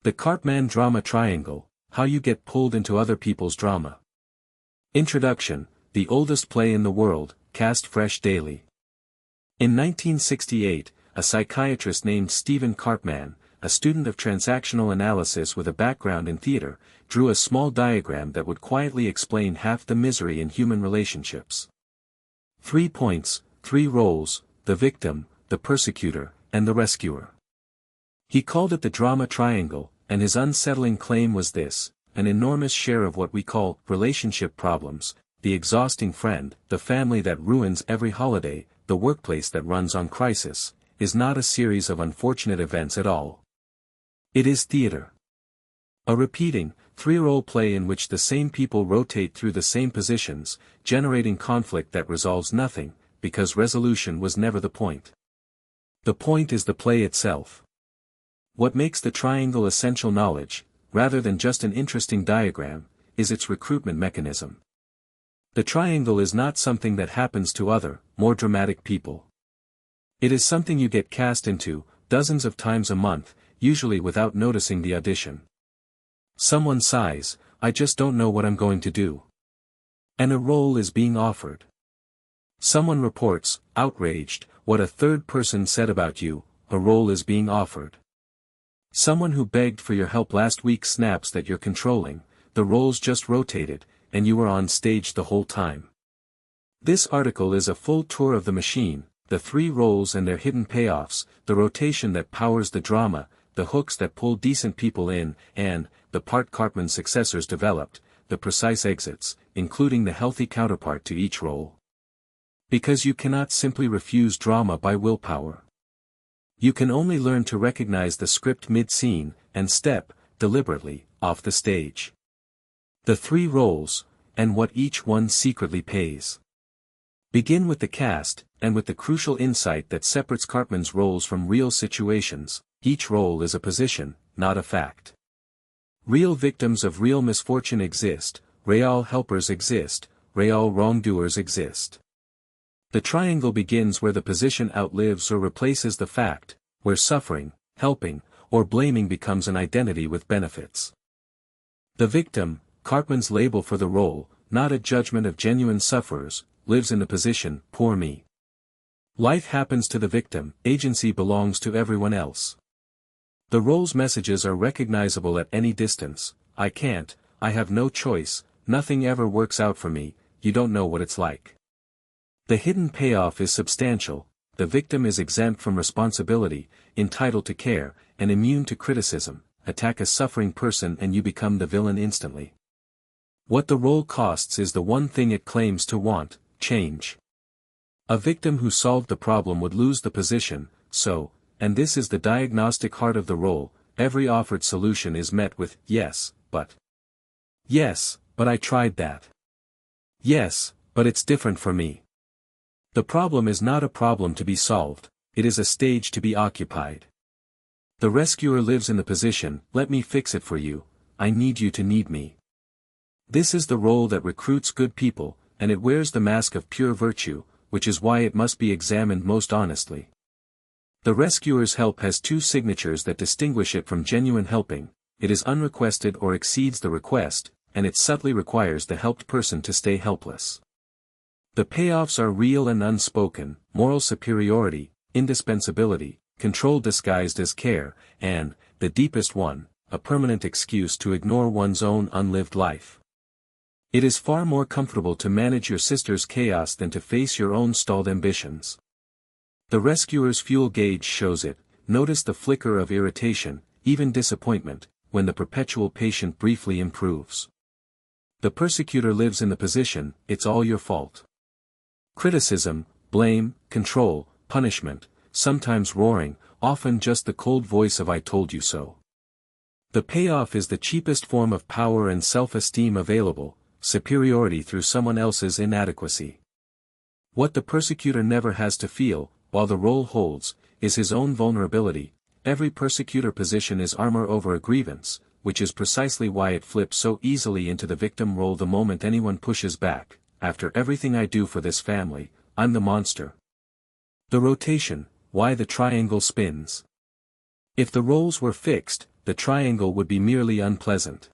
The Karpman Drama Triangle, How You Get Pulled into Other People's Drama. Introduction, the oldest play in the world, cast fresh daily. In 1968, a psychiatrist named Stephen Karpman, a student of transactional analysis with a background in theater, drew a small diagram that would quietly explain half the misery in human relationships. 3 points, 3 roles, the victim, the persecutor, and the rescuer. He called it the drama triangle, and his unsettling claim was this: an enormous share of what we call relationship problems, the exhausting friend, the family that ruins every holiday, the workplace that runs on crisis, is not a series of unfortunate events at all. It is theater. A repeating, 3-role play in which the same people rotate through the same positions, generating conflict that resolves nothing, because resolution was never the point. The point is the play itself. What makes the triangle essential knowledge, rather than just an interesting diagram, is its recruitment mechanism. The triangle is not something that happens to other, more dramatic people. It is something you get cast into, dozens of times a month, usually without noticing the audition. Someone sighs, "I just don't know what I'm going to do." And a role is being offered. Someone reports, outraged, what a third person said about you, a role is being offered. Someone who begged for your help last week snaps that you're controlling, the roles just rotated, and you were on stage the whole time. This article is a full tour of the machine, the 3 roles and their hidden payoffs, the rotation that powers the drama, the hooks that pull decent people in, and, the part Karpman's successors developed, the precise exits, including the healthy counterpart to each role. Because you cannot simply refuse drama by willpower. You can only learn to recognize the script mid-scene, and step, deliberately, off the stage. The 3 roles, and what each one secretly pays. Begin with the cast, and with the crucial insight that separates Karpman's roles from real situations: each role is a position, not a fact. Real victims of real misfortune exist, real helpers exist, real wrongdoers exist. The triangle begins where the position outlives or replaces the fact, where suffering, helping, or blaming becomes an identity with benefits. The victim, Karpman's label for the role, not a judgment of genuine sufferers, lives in the position, poor me. Life happens to the victim, agency belongs to everyone else. The role's messages are recognizable at any distance: I can't, I have no choice, nothing ever works out for me, you don't know what it's like. The hidden payoff is substantial: the victim is exempt from responsibility, entitled to care, and immune to criticism. Attack a suffering person and you become the villain instantly. What the role costs is the one thing it claims to want: change. A victim who solved the problem would lose the position, so, and this is the diagnostic heart of the role, every offered solution is met with, yes, but. Yes, but I tried that. Yes, but it's different for me. The problem is not a problem to be solved, it is a stage to be occupied. The rescuer lives in the position, let me fix it for you, I need you to need me. This is the role that recruits good people, and it wears the mask of pure virtue, which is why it must be examined most honestly. The rescuer's help has 2 signatures that distinguish it from genuine helping: it is unrequested or exceeds the request, and it subtly requires the helped person to stay helpless. The payoffs are real and unspoken: moral superiority, indispensability, control disguised as care, and, the deepest one, a permanent excuse to ignore one's own unlived life. It is far more comfortable to manage your sister's chaos than to face your own stalled ambitions. The rescuer's fuel gauge shows it: notice the flicker of irritation, even disappointment, when the perpetual patient briefly improves. The persecutor lives in the position, it's all your fault. Criticism, blame, control, punishment, sometimes roaring, often just the cold voice of I told you so. The payoff is the cheapest form of power and self-esteem available: superiority through someone else's inadequacy. What the persecutor never has to feel, while the role holds, is his own vulnerability. Every persecutor position is armor over a grievance, which is precisely why it flips so easily into the victim role the moment anyone pushes back: after everything I do for this family, I'm the monster. The rotation, why the triangle spins. If the roles were fixed, the triangle would be merely unpleasant.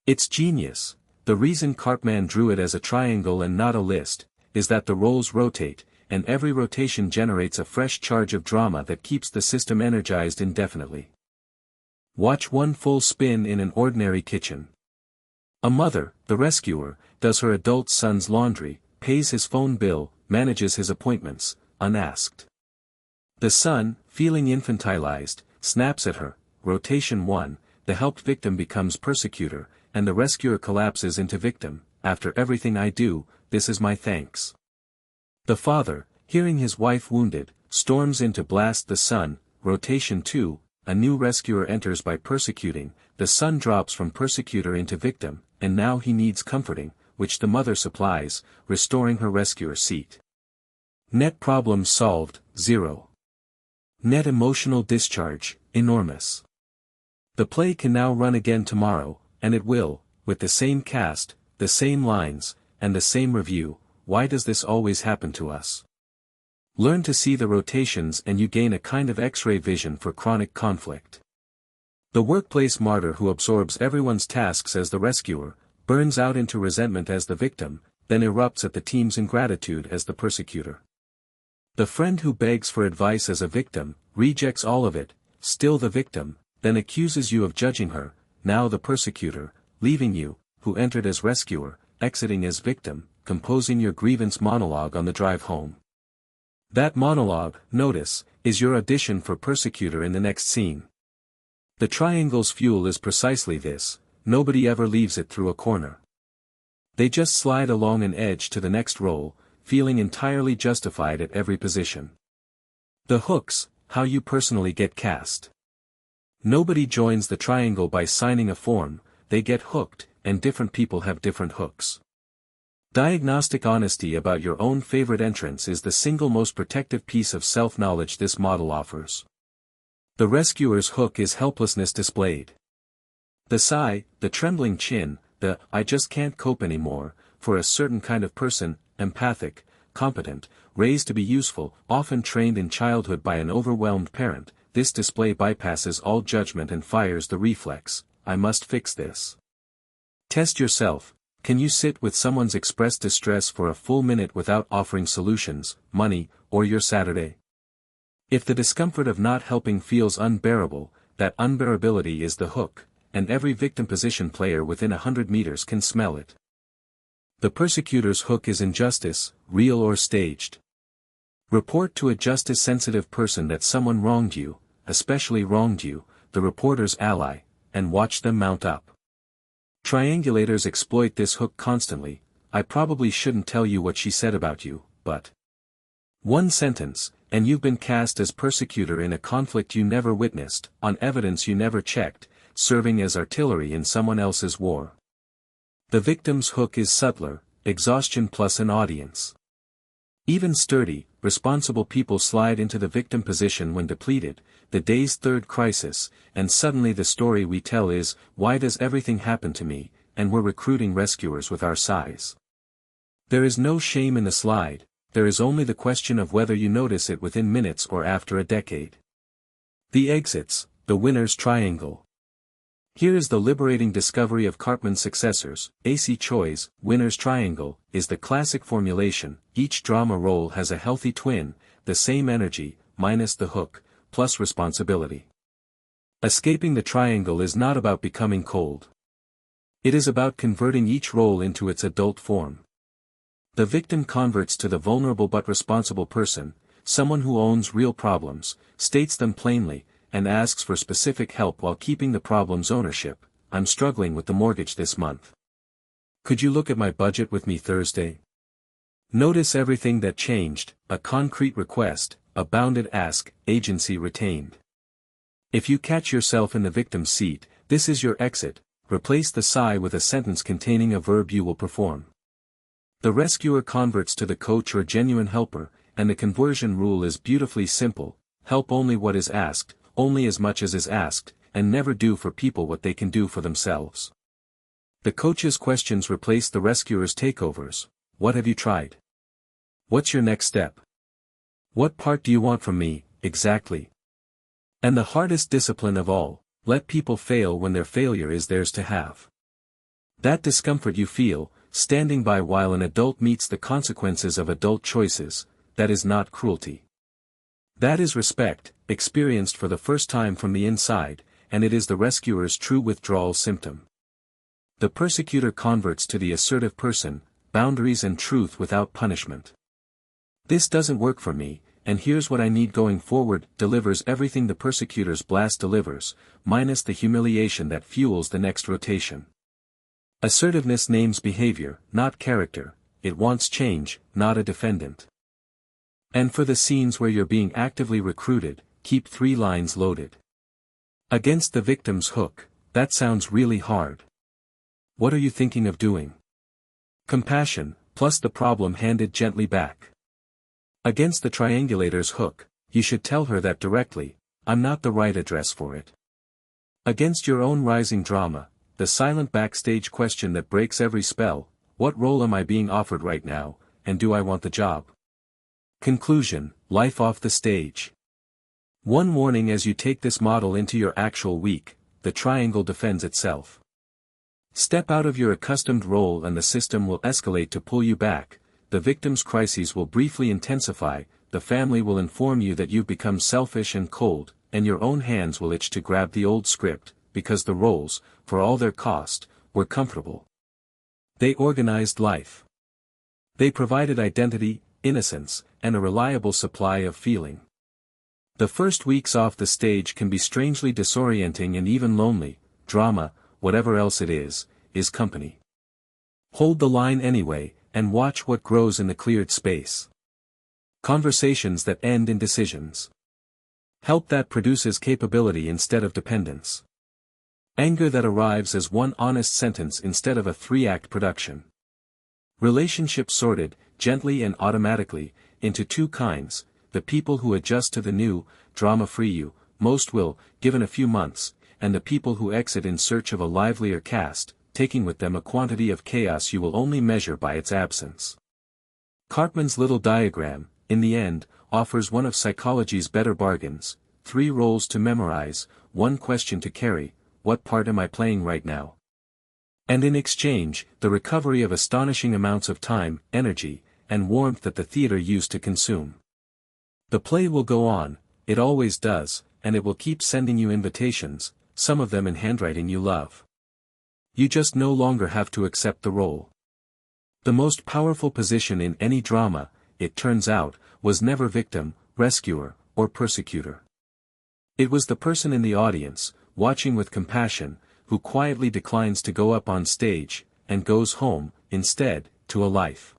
It's genius. The reason Karpman drew it as a triangle and not a list, is that the roles rotate, and every rotation generates a fresh charge of drama that keeps the system energized indefinitely. Watch one full spin in an ordinary kitchen. A mother, the rescuer, does her adult son's laundry, pays his phone bill, manages his appointments, unasked. The son, feeling infantilized, snaps at her. Rotation 1, the helped victim becomes persecutor, and the rescuer collapses into victim. After everything I do, this is my thanks. The father, hearing his wife wounded, storms in to blast the son. Rotation 2, a new rescuer enters by persecuting, the son drops from persecutor into victim, and now he needs comforting, which the mother supplies, restoring her rescuer seat. Net problem solved, 0. Net emotional discharge, enormous. The play can now run again tomorrow, and it will, with the same cast, the same lines, and the same review. Why does this always happen to us? Learn to see the rotations and you gain a kind of X-ray vision for chronic conflict. The workplace martyr who absorbs everyone's tasks as the rescuer, burns out into resentment as the victim, then erupts at the team's ingratitude as the persecutor. The friend who begs for advice as a victim, rejects all of it, still the victim, then accuses you of judging her, now the persecutor, leaving you, who entered as rescuer, exiting as victim, composing your grievance monologue on the drive home. That monologue, notice, is your audition for persecutor in the next scene. The triangle's fuel is precisely this, nobody ever leaves it through a corner. They just slide along an edge to the next role, feeling entirely justified at every position. The hooks, how you personally get cast. Nobody joins the triangle by signing a form, they get hooked, and different people have different hooks. Diagnostic honesty about your own favorite entrance is the single most protective piece of self-knowledge this model offers. The rescuer's hook is helplessness displayed. The sigh, the trembling chin, the "I just can't cope anymore," for a certain kind of person, empathic, competent, raised to be useful, often trained in childhood by an overwhelmed parent, this display bypasses all judgment and fires the reflex, "I must fix this." Test yourself. Can you sit with someone's expressed distress for a full minute without offering solutions, money, or your Saturday? If the discomfort of not helping feels unbearable, that unbearability is the hook, and every victim position player within 100 meters can smell it. The persecutor's hook is injustice, real or staged. Report to a justice-sensitive person that someone wronged you, especially wronged you, the reporter's ally, and watch them mount up. Triangulators exploit this hook constantly. I probably shouldn't tell you what she said about you, but one sentence, and you've been cast as persecutor in a conflict you never witnessed, on evidence you never checked, serving as artillery in someone else's war. The victim's hook is subtler, exhaustion plus an audience. Even sturdy, responsible people slide into the victim position when depleted, the day's third crisis, and suddenly the story we tell is, "Why does everything happen to me?" and we're recruiting rescuers with our size. There is no shame in the slide, there is only the question of whether you notice it within minutes or after a decade. The exits, the winner's triangle. Here is the liberating discovery of Karpman's successors. Acey Choy's winner's triangle is the classic formulation. Each drama role has a healthy twin, the same energy, minus the hook, plus responsibility. Escaping the triangle is not about becoming cold. It is about converting each role into its adult form. The victim converts to the vulnerable but responsible person, someone who owns real problems, states them plainly, and asks for specific help while keeping the problem's ownership. "I'm struggling with the mortgage this month. Could you look at my budget with me Thursday?" Notice everything that changed, a concrete request, a bounded ask, agency retained. If you catch yourself in the victim's seat, this is your exit. Replace the sigh with a sentence containing a verb you will perform. The rescuer converts to the coach or genuine helper, and the conversion rule is beautifully simple: help only what is asked, only as much as is asked, and never do for people what they can do for themselves. The coach's questions replace the rescuer's takeovers. What have you tried? What's your next step? What part do you want from me, exactly? And the hardest discipline of all, Let people fail when their failure is theirs to have. That discomfort you feel, standing by while an adult meets the consequences of adult choices, that is not cruelty. That is respect, experienced for the first time from the inside, and it is the rescuer's true withdrawal symptom. The persecutor converts to the assertive person, boundaries and truth without punishment. This doesn't work for me, and here's what I need going forward, delivers everything the persecutor's blast delivers, minus the humiliation that fuels the next rotation. Assertiveness names behavior, not character, it wants change, not a defendant. And for the scenes where you're being actively recruited, keep 3 lines loaded. Against the victim's hook, that sounds really hard. What are you thinking of doing? Compassion, plus the problem handed gently back. Against the triangulator's hook, you should tell her that directly, I'm not the right address for it. Against your own rising drama, the silent backstage question that breaks every spell, what role am I being offered right now, and do I want the job? Conclusion, life off the stage. One warning: as you take this model into your actual week, the triangle defends itself. Step out of your accustomed role and the system will escalate to pull you back, the victim's crises will briefly intensify, the family will inform you that you've become selfish and cold, and your own hands will itch to grab the old script, because the roles, for all their cost, were comfortable. They organized life. They provided identity, innocence, and a reliable supply of feeling. The first weeks off the stage can be strangely disorienting and even lonely. Drama, whatever else it is company. Hold the line anyway, and watch what grows in the cleared space. Conversations that end in decisions. Help that produces capability instead of dependence. Anger that arrives as one honest sentence instead of a 3-act production. Relationships sorted, gently and automatically, into 2 kinds, the people who adjust to the new, drama-free you, most will, given a few months, and the people who exit in search of a livelier cast, taking with them a quantity of chaos you will only measure by its absence. Karpman's little diagram, in the end, offers one of psychology's better bargains: 3 roles to memorize, 1 question to carry, what part am I playing right now? And in exchange, the recovery of astonishing amounts of time, energy, and warmth that the theater used to consume. The play will go on, it always does, and it will keep sending you invitations, some of them in handwriting you love. You just no longer have to accept the role. The most powerful position in any drama, it turns out, was never victim, rescuer, or persecutor. It was the person in the audience, watching with compassion, who quietly declines to go up on stage, and goes home, instead, to a life.